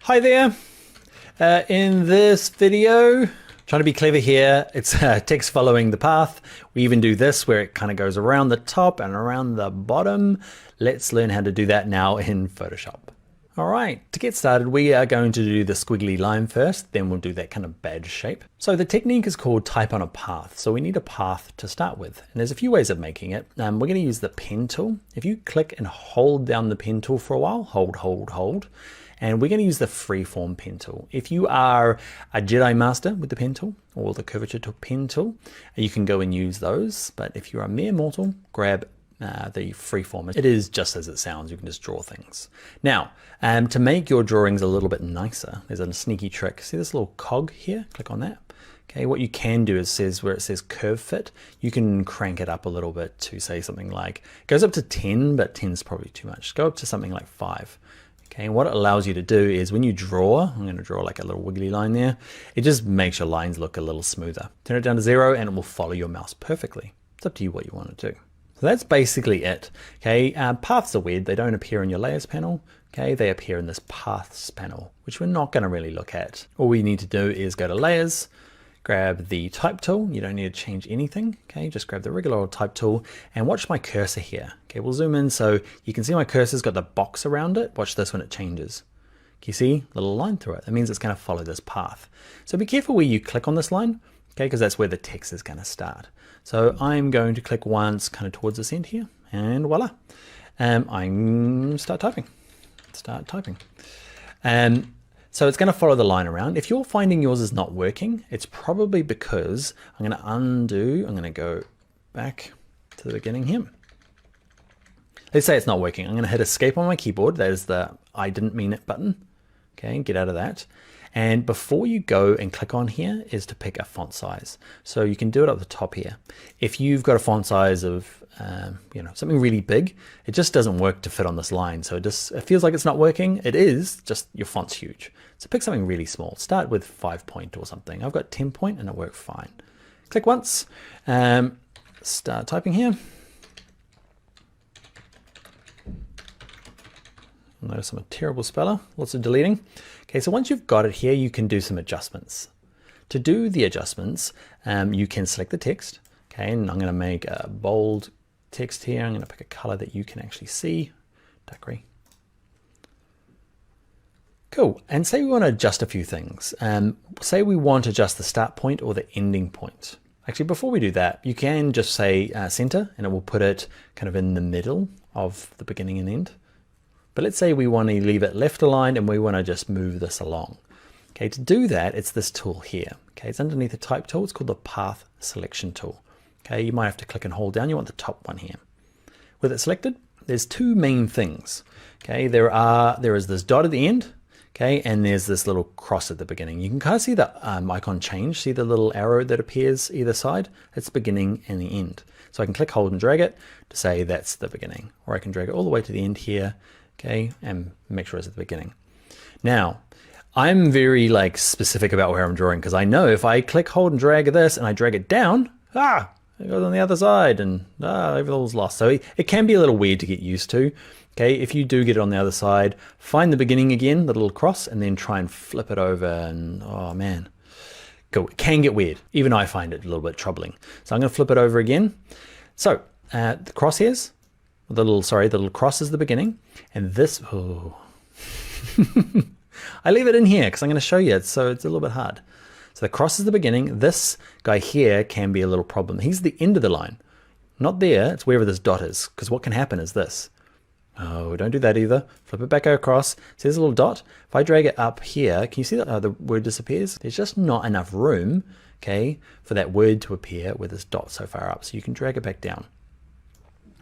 Hi there. In this video, trying to be clever here, it's text following the path. We even do this where it kind of goes around the top and around the bottom. Let's learn how to do that now in Photoshop. All right, to get started, we are going to do the squiggly line first, then we'll do that kind of badge shape. So the technique is called type on a path. So we need a path to start with. And there's a few ways of making it. We're going to use the pen tool. If you click and hold down the pen tool for a while, hold, and we're going to use the freeform pen tool. If you are a Jedi Master with the pen tool or the curvature pen tool, you can go and use those. But if you're a mere mortal, grab the freeform. It is just as it sounds. You can just draw things. Now, to make your drawings a little bit nicer, there's a sneaky trick. See this little cog here? Click on that. Okay, what you can do is where it says curve fit, you can crank it up a little bit to say something like, it goes up to 10, but 10 is probably too much. Go up to something like 5. Okay, and what it allows you to do is when you draw, I'm going to draw like a little wiggly line there, it just makes your lines look a little smoother. Turn it down to 0 and it will follow your mouse perfectly. It's up to you what you want to do. So that's basically it. Okay, paths are weird. They don't appear in your layers panel. Okay, they appear in this paths panel, which we're not going to really look at. All we need to do is go to layers, grab the type tool. You don't need to change anything. Okay, just grab the regular old type tool and watch my cursor here. Okay, we'll zoom in so you can see my cursor's got the box around it. Watch this when it changes. Can you see a little line through it? That means it's going to follow this path. So be careful where you click on this line, okay, because that's where the text is going to start. So I'm going to click once kind of towards this end here and voila. I'm start typing. So it's going to follow the line around. If you're finding yours is not working, it's probably because I'm going to undo. I'm going to go back to the beginning here. Let's say it's not working. I'm going to hit escape on my keyboard. That is the I didn't mean it button. Okay, get out of that. And before you go and click on here is to pick a font size. So you can do it up the top here. If you've got a font size of something really big, it just doesn't work to fit on this line. So it feels like it's not working. It is, just your font's huge. So pick something really small. Start with 5 point or something. I've got 10 point and it worked fine. Click once, start typing here. Notice I'm a terrible speller, lots of deleting. Okay, so once you've got it here, you can do some adjustments. To do the adjustments, you can select the text. Okay, and I'm going to make a bold text here. I'm going to pick a color that you can actually see, dark gray. Cool, and say we want to adjust a few things. Say we want to adjust the start point or the ending point. Actually, before we do that, you can just say center, and it will put it kind of in the middle of the beginning and end. But let's say we want to leave it left aligned and we want to just move this along. Okay, to do that, it's this tool here. Okay, it's underneath the type tool. It's called the path selection tool. Okay, you might have to click and hold down. You want the top one here. With it selected, there's two main things. Okay, there is this dot at the end. Okay, and there's this little cross at the beginning. You can kind of see the icon change. See the little arrow that appears either side? It's the beginning and the end. So I can click, hold, and drag it to say that's the beginning. Or I can drag it all the way to the end here. Okay, and make sure it's at the beginning. Now, I'm very specific about where I'm drawing because I know if I click, hold, and drag this and I drag it down, it goes on the other side and everything's lost. So it can be a little weird to get used to. Okay, if you do get it on the other side, find the beginning again, the little cross, and then try and flip it over and oh man, cool. It can get weird. Even I find it a little bit troubling. So I'm going to flip it over again. So the crosshairs. The little cross is the beginning, and this, I leave it in here because I'm going to show you, so it's a little bit hard. So the cross is the beginning. This guy here can be a little problem. He's the end of the line. Not there, it's wherever this dot is, because what can happen is this. Oh, don't do that either. Flip it back across. See this little dot? If I drag it up here, can you see that the word disappears? There's just not enough room, okay, for that word to appear with this dot so far up, so you can drag it back down.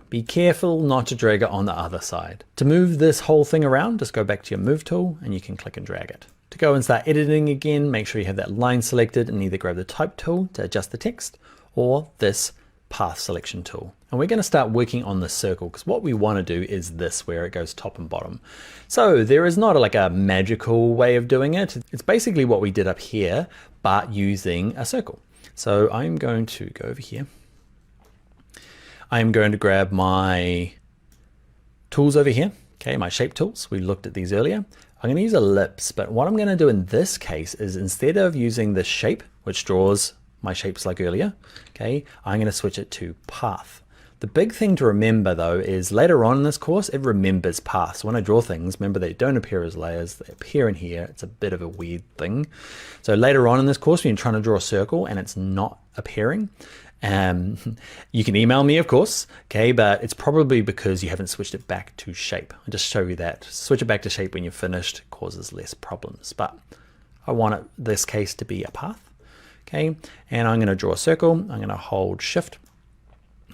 Be careful not to drag it on the other side. To move this whole thing around, just go back to your move tool and you can click and drag it. To go and start editing again, make sure you have that line selected and either grab the type tool to adjust the text or this path selection tool. And we're going to start working on the circle because what we want to do is this where it goes top and bottom. So there is not a magical way of doing it. It's basically what we did up here, but using a circle. So I'm going to go over here. I'm going to grab my tools over here. Okay, my shape tools. We looked at these earlier. I'm going to use ellipse, but what I'm going to do in this case is instead of using the shape, which draws my shapes like earlier, okay, I'm going to switch it to path. The big thing to remember though is later on in this course, it remembers paths. So when I draw things, remember they don't appear as layers, they appear in here. It's a bit of a weird thing. So later on in this course, when you're trying to draw a circle and it's not appearing, you can email me, of course, okay, but it's probably because you haven't switched it back to shape. I'll just show you that. Switch it back to shape when you're finished, it causes less problems. But I want this case to be a path, okay, and I'm going to draw a circle. I'm going to hold shift.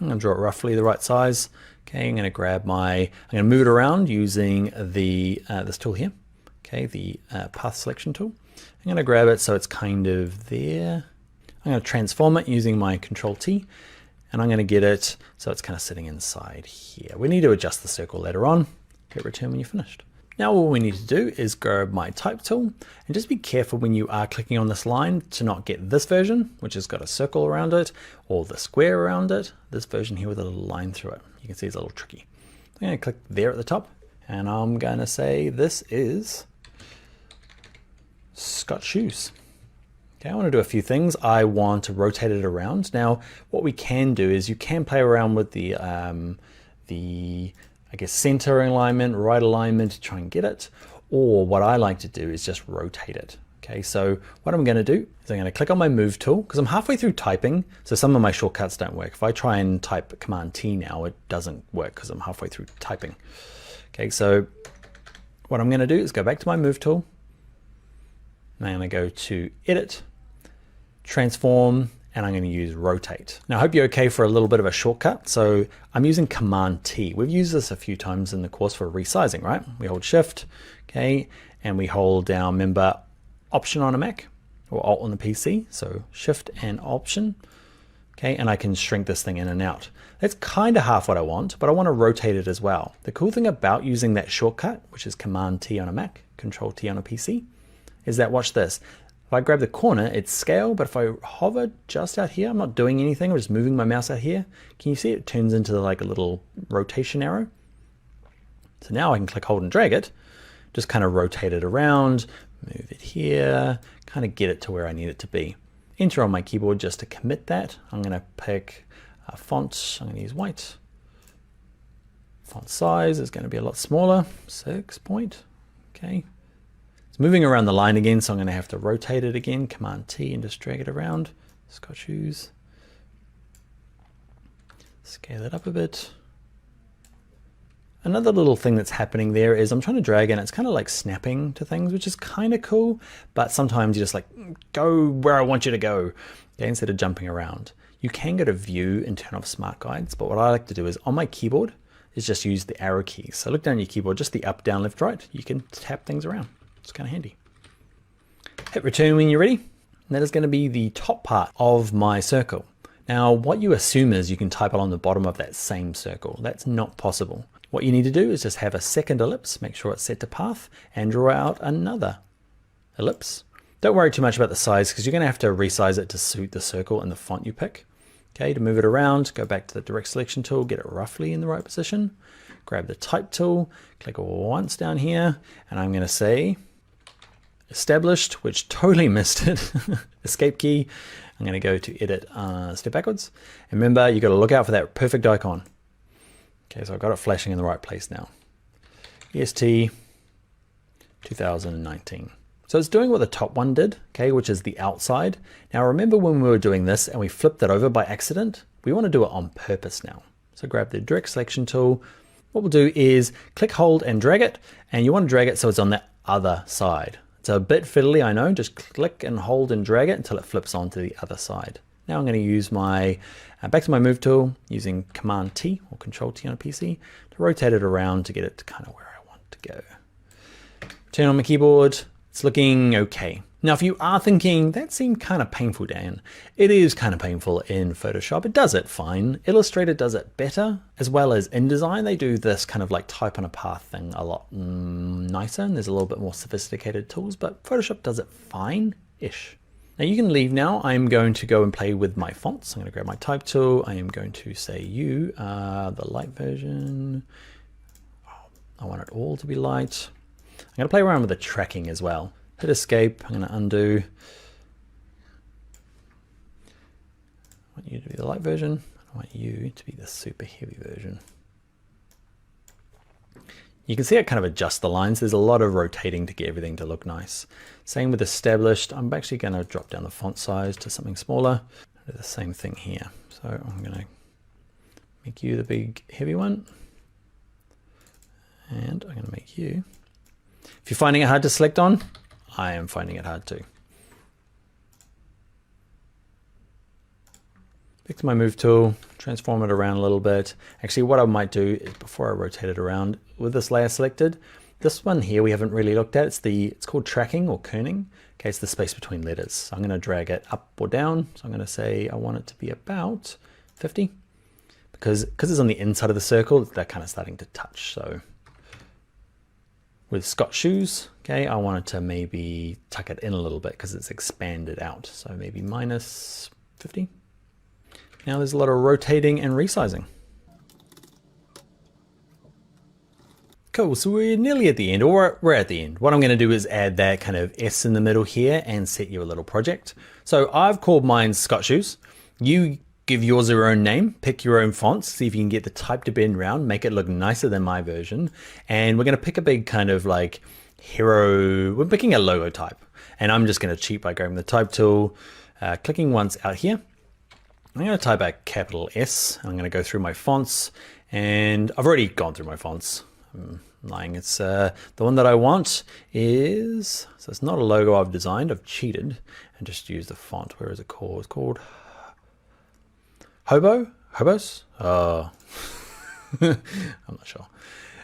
I'm going to draw it roughly the right size. Okay, I'm going to grab I'm going to move it around using the this tool here, okay, the path selection tool. I'm going to grab it so it's kind of there. I'm going to transform it using my Control T, and I'm going to get it so it's kind of sitting inside here. We need to adjust the circle later on. Hit return when you're finished. Now all we need to do is grab my type tool, and just be careful when you are clicking on this line to not get this version, which has got a circle around it, or the square around it. This version here with a little line through it. You can see it's a little tricky. I'm going to click there at the top, and I'm going to say this is Scott Shoes. Okay, I want to do a few things. I want to rotate it around. Now, what we can do is you can play around with the I guess center alignment, right alignment to try and get it. Or what I like to do is just rotate it. Okay, so what I'm going to do is I'm going to click on my move tool because I'm halfway through typing. So some of my shortcuts don't work. If I try and type Command T now, it doesn't work because I'm halfway through typing. Okay, so what I'm going to do is go back to my move tool. I'm going to go to edit, transform, and I'm going to use rotate. Now I hope you're okay for a little bit of a shortcut. So I'm using Command T. We've used this a few times in the course for resizing, right? We hold shift, okay, and we hold down, remember, option on a Mac or alt on the PC. So shift and option, okay, and I can shrink this thing in and out. That's kind of half what I want, but I want to rotate it as well. The cool thing about using that shortcut, which is Command T on a Mac, Control T on a PC, is that, watch this. If I grab the corner, it's scale, but if I hover just out here, I'm not doing anything, I'm just moving my mouse out here. Can you see it turns into like a little rotation arrow? So now I can click, hold, and drag it, just kind of rotate it around, move it here, kind of get it to where I need it to be. Enter on my keyboard just to commit that. I'm going to pick a font, I'm going to use white. Font size is going to be a lot smaller, 6 point, okay. Moving around the line again, so I'm going to have to rotate it again, Command T, and just drag it around. Scott Shoes. Scale it up a bit. Another little thing that's happening there is I'm trying to drag and it's kind of like snapping to things, which is kind of cool, but sometimes you just like go where I want you to go, okay, instead of jumping around. You can go to View and turn off Smart Guides, but what I like to do is on my keyboard is just use the arrow keys. So look down your keyboard, just the up, down, left, right. You can tap things around. It's kind of handy. Hit return when you're ready. And that is going to be the top part of my circle. Now, what you assume is you can type along the bottom of that same circle. That's not possible. What you need to do is just have a second ellipse, make sure it's set to path, and draw out another ellipse. Don't worry too much about the size because you're going to have to resize it to suit the circle and the font you pick. Okay, to move it around, go back to the direct selection tool, get it roughly in the right position. Grab the type tool, click once down here, and I'm going to say established, which totally missed it. Escape key. I'm going to go to edit, step backwards. And remember, you got to look out for that perfect icon. Okay, so I've got it flashing in the right place now. EST 2019. So it's doing what the top one did, okay, which is the outside. Now remember when we were doing this and we flipped it over by accident? We want to do it on purpose now. So grab the direct selection tool. What we'll do is click, hold, and drag it. And you want to drag it so it's on the other side. It's a bit fiddly, I know. Just click and hold and drag it until it flips onto the other side. Now I'm going to use my, back to my move tool, using Command T or Control T on a PC to rotate it around to get it to kind of where I want it to go. Turn on my keyboard. It's looking okay. Now, if you are thinking, that seemed kind of painful, Dan, it is kind of painful in Photoshop. It does it fine. Illustrator does it better, as well as InDesign. They do this kind of like type on a path thing a lot nicer, and there's a little bit more sophisticated tools, but Photoshop does it fine-ish. Now you can leave now. I'm going to go and play with my fonts. I'm going to grab my type tool. I am going to say the light version. I want it all to be light. I'm going to play around with the tracking as well. Hit escape, I'm going to undo. I want you to be the light version. I want you to be the super heavy version. You can see it kind of adjust the lines. There's a lot of rotating to get everything to look nice. Same with established. I'm actually going to drop down the font size to something smaller. Do the same thing here. So I'm going to make you the big heavy one. And I'm going to make you. If you're finding it hard to select on, I am finding it hard too. Pick my move tool, transform it around a little bit. Actually, what I might do is before I rotate it around with this layer selected, this one here we haven't really looked at. It's called tracking or kerning. Okay, it's the space between letters. So I'm going to drag it up or down. So I'm going to say I want it to be about 50 because it's on the inside of the circle, they're kind of starting to touch. So with Scott shoes, okay, I wanted to maybe tuck it in a little bit because it's expanded out. So maybe minus 50. Now there's a lot of rotating and resizing. Cool, so we're nearly at the end, or we're at the end. What I'm gonna do is add that kind of S in the middle here and set you a little project. So I've called mine Scott Shoes. You give yours your own name, pick your own fonts, see if you can get the type to bend around, make it look nicer than my version. And we're gonna pick a big kind of like hero, we're picking a logo type. And I'm just gonna cheat by grabbing the type tool, clicking once out here. I'm going to type a capital S. I'm going to go through my fonts, and I've already gone through my fonts. I'm lying. It's the one that I want is, so it's not a logo I've designed. I've cheated and just used the font. Where is it called? It's called Hobos? Oh, I'm not sure.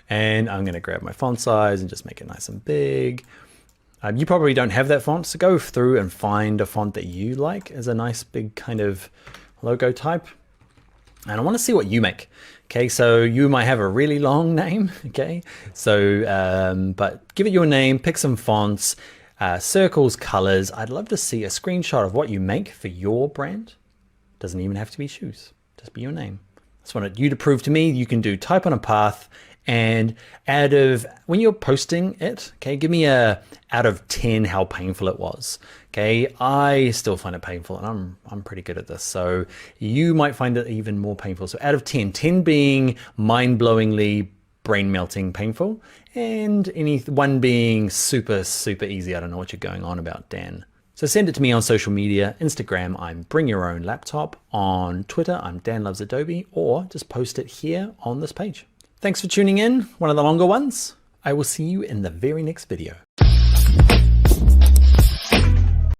And I'm going to grab my font size and just make it nice and big. You probably don't have that font, so go through and find a font that you like as a nice big kind of logo type. And I want to see what you make. Okay, so you might have a really long name, okay? So, but give it your name, pick some fonts, circles, colors. I'd love to see a screenshot of what you make for your brand. Doesn't even have to be shoes, just be your name. I just wanted you to prove to me you can do type on a path, and out of, when you're posting it, okay, give me a out of 10 how painful it was. Okay, I still find it painful, and I'm pretty good at this. So you might find it even more painful. So out of 10, 10 being mind-blowingly brain-melting painful, and one being super, super easy. I don't know what you're going on about, Dan. So send it to me on social media. Instagram, I'm Bring Your Own Laptop. On Twitter, I'm Dan Loves Adobe, or just post it here on this page. Thanks for tuning in, one of the longer ones. I will see you in the very next video.